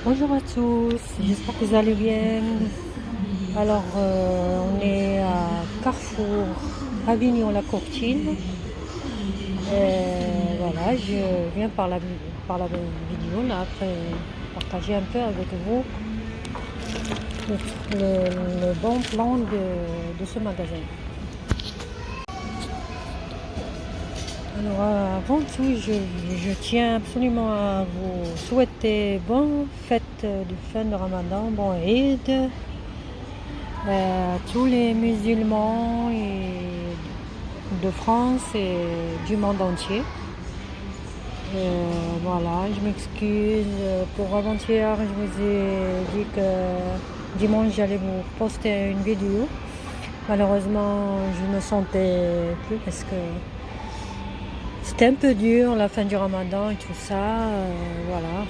Bonjour à tous, j'espère que vous allez bien. Alors, on est à Carrefour Avignon-la-Courtine. Et voilà, je viens par la vidéo, là, après partager un peu avec vous le bon plan de ce magasin. Alors, avant tout, je tiens absolument à vous souhaiter bonne fête de fin de Ramadan, bon Eid. Tous les musulmans de France et du monde entier. Voilà, je m'excuse pour avant-hier, je vous ai dit que dimanche j'allais vous poster une vidéo. Malheureusement, je me sentais plus parce que c'était un peu dur la fin du Ramadan et tout ça. Voilà,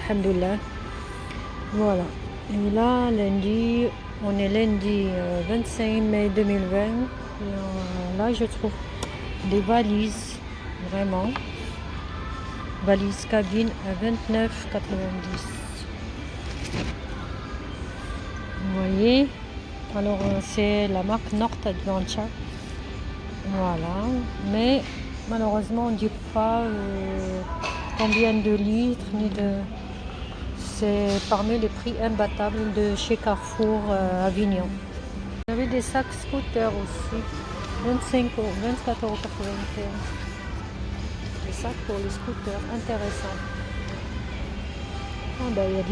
alhamdoulilah. Voilà. Et là, lundi, on est lundi 25 mai 2020. Et là, je trouve des valises, vraiment. Valise cabine à 29,90. Vous voyez? Alors, c'est la marque North Adventure. Voilà. Mais malheureusement, on ne dit pas combien de litres ni de. C'est parmi les prix imbattables de chez Carrefour Avignon. Il y avait des sacs scooters aussi, 25 euros, 24,95 €. Des sacs pour les scooters, intéressants. Ah ben, il y a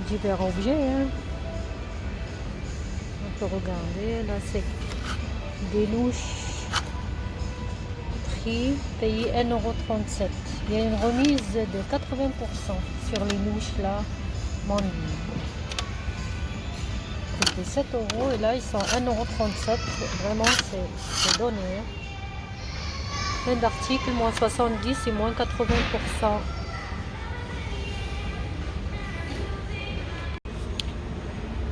divers objets. Hein. On peut regarder, là c'est des louches, prix, payé 1,37 €. Il y a une remise de 80% sur les louches là. C'était 7 € et là ils sont 1,37 €. Vraiment c'est donné. Hein. Plein d'articles, moins 70 et moins 80%.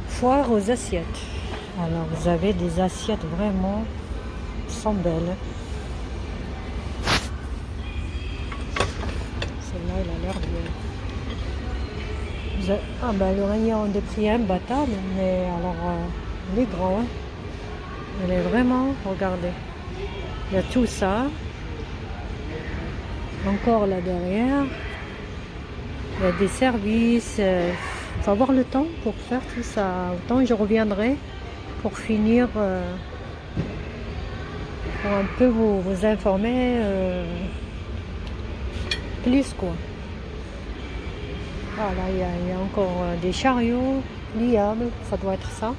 Foire aux assiettes. Alors vous avez des assiettes vraiment sont belles. Celle-là elle a l'air bien. Ah ben le rayon des prix imbattable, mais alors il est grand. Hein. Elle est vraiment, regardez. Il y a tout ça. Encore là derrière. Il y a des services. Il faut avoir le temps pour faire tout ça. Autant je reviendrai pour finir, pour un peu vous informer plus quoi. Voilà, il y a encore des chariots pliables, ça doit être ça.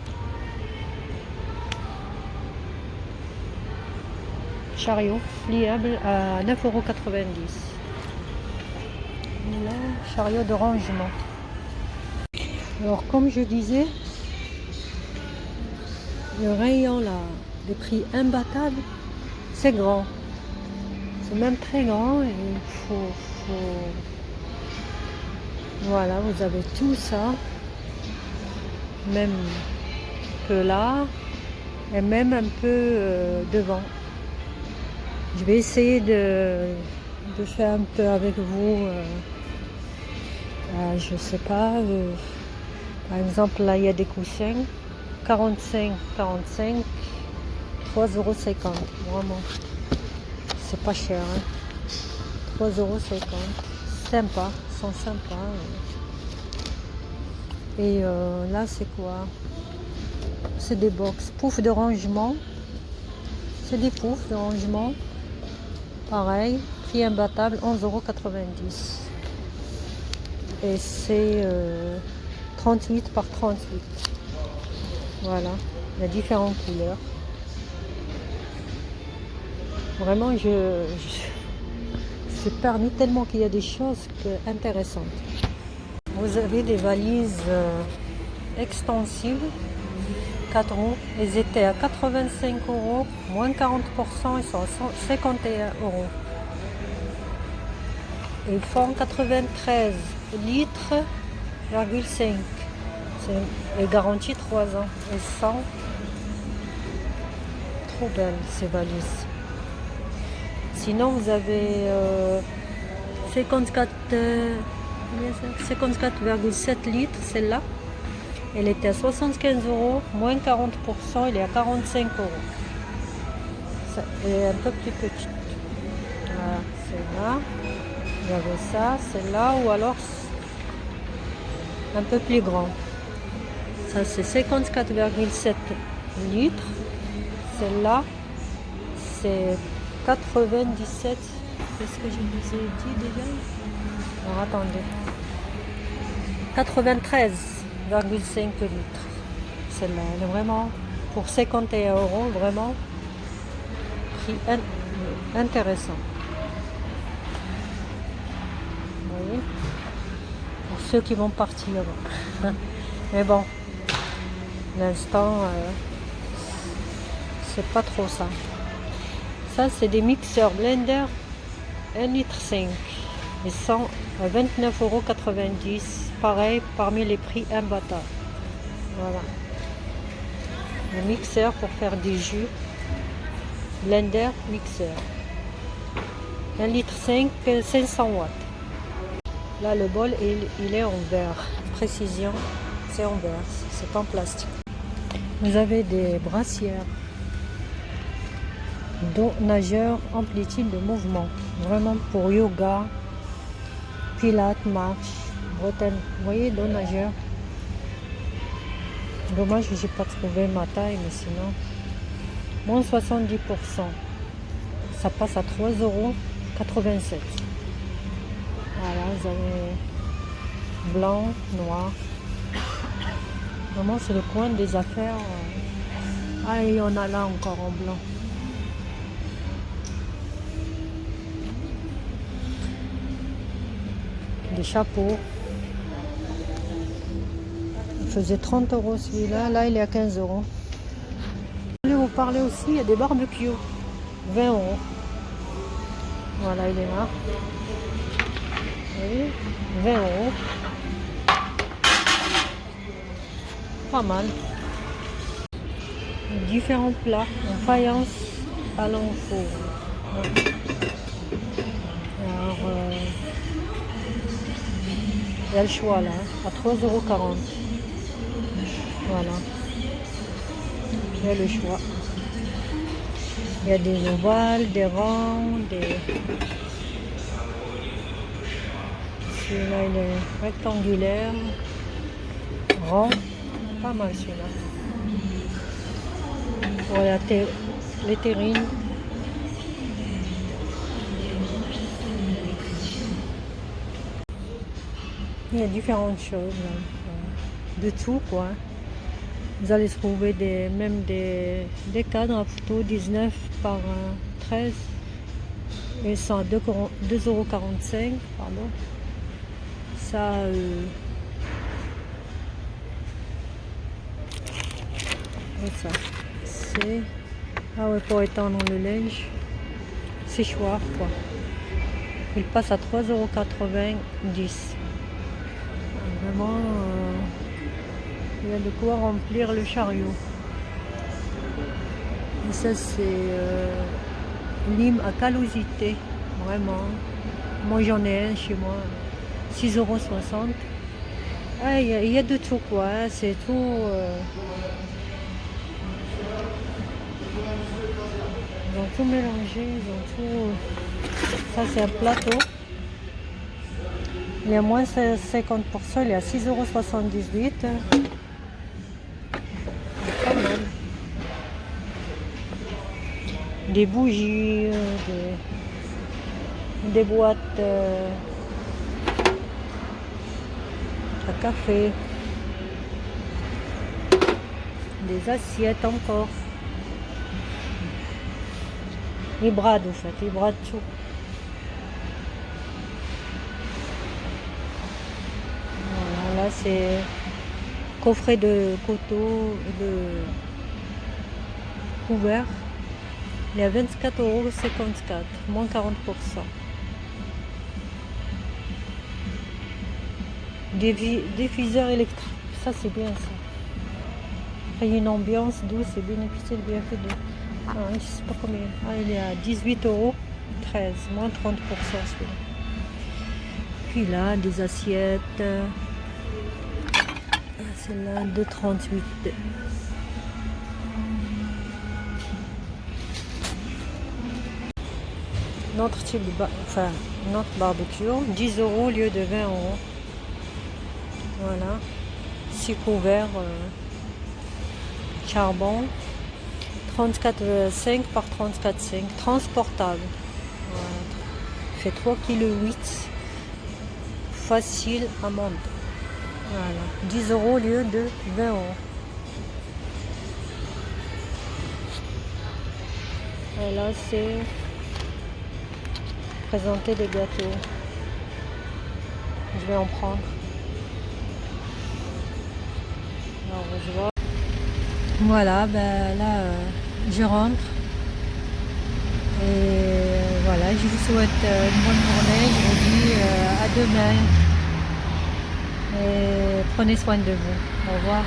Chariot pliable à 9,90 €. Là, chariot de rangement. Alors comme je disais, le rayon là, des prix imbattables, c'est grand. C'est même très grand et il faut... Voilà, vous avez tout ça. Même que là, et même un peu devant. Je vais essayer de faire un peu avec vous, je sais pas, par exemple là il y a des coussins, 45, 3,50 €, vraiment, c'est pas cher, hein. 3,50 €, sympa, ils sont sympas. Et là c'est quoi? C'est des box, poufs de rangement, c'est des poufs de rangement. Pareil, prix imbattable, 11,90 €. Et c'est 38 par 38. Voilà, il y a différentes couleurs. Vraiment, c'est parmi tellement qu'il y a des choses intéressantes. Vous avez des valises extensibles, 4 roues. Elles étaient à 85 €, moins 40%, ils sont à 51 €. Ils font 93 litres, 5. C'est garantie 3 ans. Elles sont trop belles ces valises. Sinon vous avez 54 54,7 litres, celle-là. Elle était à 75 €, moins 40%, elle est à 45 €. Elle est un peu plus petite. Voilà, celle-là. Il y avait ça, celle-là, ou alors un peu plus grand. Ça, c'est 54,7 litres. Celle-là, c'est 97. Qu'est-ce que je vous ai dit déjà? Alors, attendez. 93,5 litres. Celle-là, elle est vraiment, pour 51 €, vraiment, prix intéressant. Vous voyez? Pour ceux qui vont partir. Mais bon, l'instant, c'est pas trop ça. Ça, c'est des mixeurs blender 1,5 litre. Ils sont à 29,90 €. Pareil, parmi les prix imbattables. Voilà. Un mixeur pour faire des jus. Blender mixeur. 1,5 litre, 500 watts. Là, le bol, il est en verre. Précision, c'est en verre. C'est en plastique. Vous avez des brassières. Dos nageur, amplitude de mouvement. Vraiment pour yoga, pilates, marche, bretelles. Vous voyez, dos nageur. Dommage que j'ai pas trouvé ma taille, mais sinon, moins 70%. Ça passe à 3,87 €. Voilà, vous avez blanc, noir. Vraiment, c'est le coin des affaires. Ah, il y en a là encore en blanc. Des chapeaux. Il faisait 30 € celui-là. Là, il est à 15 €. Je voulais vous parler aussi, il y a des barbecues. 20 €. Voilà, il est là. Oui, 20 €. Pas mal. Différents plats en faïence à l'enfour. Alors, il y a le choix là, à 3,40 €. Voilà. Il y a le choix. Il y a des ovales, des ronds, des... Celui-là, il est rectangulaire. Rond. Pas mal celui-là. Voilà, les terrines. Il y a différentes choses. Là. De tout, quoi. Vous allez trouver même des cadres à photo 19 par 13. Et ils sont à 2,45 €. Pardon. Ça, ça c'est... Ah ouais, pour étendre le linge. Séchoir, quoi. Il passe à 3,90 €. Vraiment, il y a de quoi remplir le chariot. Et ça, c'est lime à callosité. Vraiment. Moi, j'en ai un chez moi. 6,60 €. Ah, il y a de tout, quoi. Hein. C'est tout. Ils ont tout mélangé. Ils ont tout. Ça, c'est un plateau. Il y a moins 50%. Il est à 6,78 €. Pas mal. Des bougies, des boîtes à café, des assiettes encore. Ils bradent, en fait, ils bradent tout. Voilà, là, c'est coffret de coteaux, de couverts. Il est à 24,54 €, moins 40%. Diffuseur électrique, ça c'est bien ça. Créer une ambiance douce et bénéficier de bienfaits de... Ah, je sais pas combien. Ah, il est à 18,13 €, moins 30% celui-là. puis là, des assiettes. Celle-là, 2,38. Notre type de notre barbecue, 10 € au lieu de 20 €. Voilà. 6 couverts charbon. 34,5 par 34,5. Transportable. Voilà. Fait 3,8 kg. Facile à monter. Voilà. 10 € au lieu de 20 €. Et là, c'est présenter des gâteaux. Je vais en prendre. Alors, je vois. Voilà, ben là, je rentre. Et voilà, je vous souhaite une bonne journée. Je vous dis à demain. Et prenez soin de vous. Au revoir.